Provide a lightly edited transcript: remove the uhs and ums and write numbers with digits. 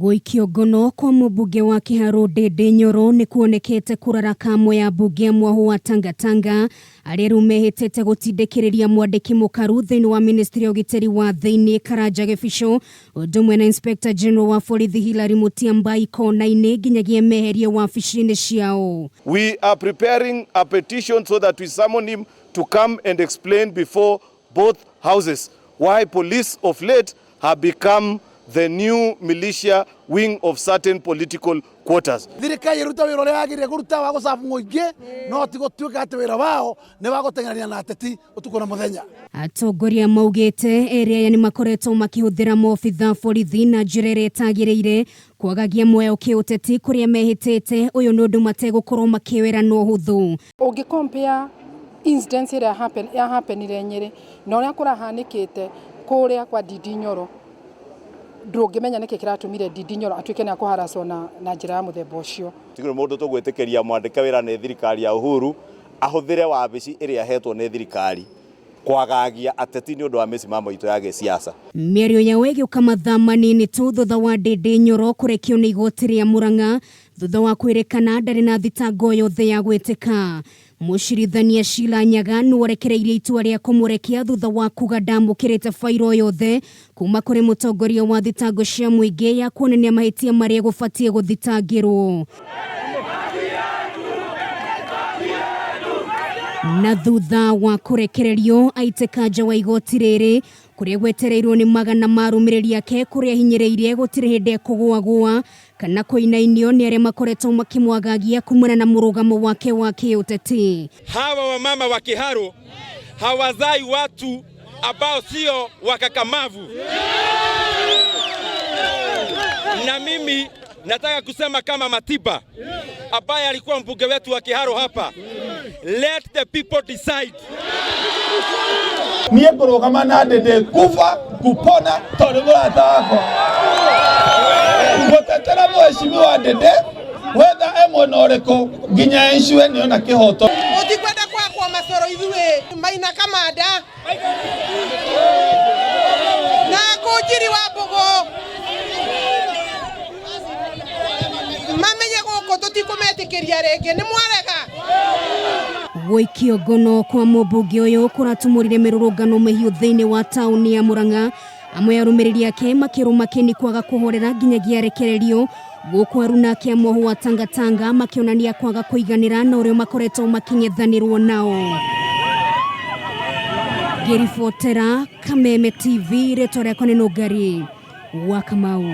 Gũikio ngono kwa mũmbunge wa Kĩharũ Ndindi Nyoro nĩ kuonekete kũraraka amwe ya mbunge mwahu wa Tangatanga arĩa rĩu mehĩtĩte gũtindĩkĩrĩria mwandĩki mũkaru thĩinĩ wa Ministry ya ũgitĩri wa thĩinĩ Karanja Gĩbico ũndũ ũmwe na Inspector General wa borithi Hilary Mutyambai ikonainĩ nginyagia meherie wabici-inĩ ciao. We are preparing a petition so that we summon him to come and explain before both houses why police of late have become the new militia wing of certain political quarters. Thirikari iruta wĩra ũrĩa yagĩrĩire kũruta wa gũcabu mũingĩ no ti gũtuĩka atĩ wĩra wao nĩ wa gũteng'erania na ateti ũtukũ na mũthenya. Atongoria maugĩte area nĩ makoretwo makĩhũthĩra maobitha borithi na njĩra ĩrĩa ĩtagĩrĩire kwagagia muoyo kĩũteti kũrĩa mehĩtĩte ũyũ nĩ ũndũ mategũkorwo makĩwĩra na ũhũthũ. Ũngĩ compare incidents ĩrĩa ya happenire Nyeri na ũrĩa kũrahanĩkĩte kũrĩa kwa Ndindi Nyoro ndũngĩmenya nĩkĩ kĩratũmire Ndindi Nyoro atuĩke nĩ akũharacwo na njĩra ya mũthemba ũcio. Tigũrĩ mũndũ tũgwĩtĩkĩria mwandĩke wĩra nĩ thirikari ya Uhuru ahũthĩre wabici ĩrĩa hetwo nĩ thirikari kwagagia ateti nĩ ũndũ wa mĩsimamo itũ ya gĩsiasa. Mĩario yao ĩgĩũka mathaa manini tu thutha wa Ndindi Nyoro kũrekio nĩ igoti rĩa Murang'a thutha wa kwĩrĩkana ndarĩ na thitango yothe ya gwĩtĩka. Mũcirithania Sheila Nyaga nĩ warekereirie itua rĩa kũmũrekia thutha wa kuga ndamũkĩrĩte fairo yothe kuma kũrĩ mũtongoria wa thitango cia mũingĩ ya kuonania mahĩtia marĩa gũbatiĩ gũthitangĩrwo. Na thutha wa kũrekererio aitĩka nja wa igoti rĩrĩ kũrĩa gwetereirwo nĩ magana marũmĩrĩri ake kũrĩa hinyĩrĩirie gũtirĩ hĩndĩ kũgũagũa kana kũinainio nĩ arĩa makoretwo makĩmwagagia kumana na mũrũgamo wake wa kĩũteti. Hawa wamama wa Kĩharũ hawazai watu ambao sio wakakamavu. Na mimi nataka kusema kama Matiba ambaye alikuwa mbunge wetu wa Kĩharũ hapa, let the people decide. Niye kurugama na Ndindi kufa kupona tondũ mũrata wakwa. Gũtetera mheshimiwa Ndindi wetha mwena ũrĩkũ nginya icue nĩ ona kĩhoto. Ũtikwenda kwa macoro ithuĩ Maina Kamanda na Kũnjiri wa Mbogo mamenye gũkũ tũtikũmetĩkĩria rĩngĩ nĩ mwarega. Gũikio ngono kwa mũmbunge ũyũ kũratũmũrire mĩrũrũngano mĩhiũ thĩinĩ wa taũni ya Murang'a amwe arũmĩrĩri ake makĩrũma kĩni kwaga kũhorera nginyagia arekererio gũkũ Aruna ake mwahu wa Tangatanga makĩonania kwaga kũiganĩra na ũrĩa makoretwo makĩng'ethanĩrwo nao. Ngĩribotera Kameme TV rĩtwa rĩakwa nĩ Nũngari wa Kamau.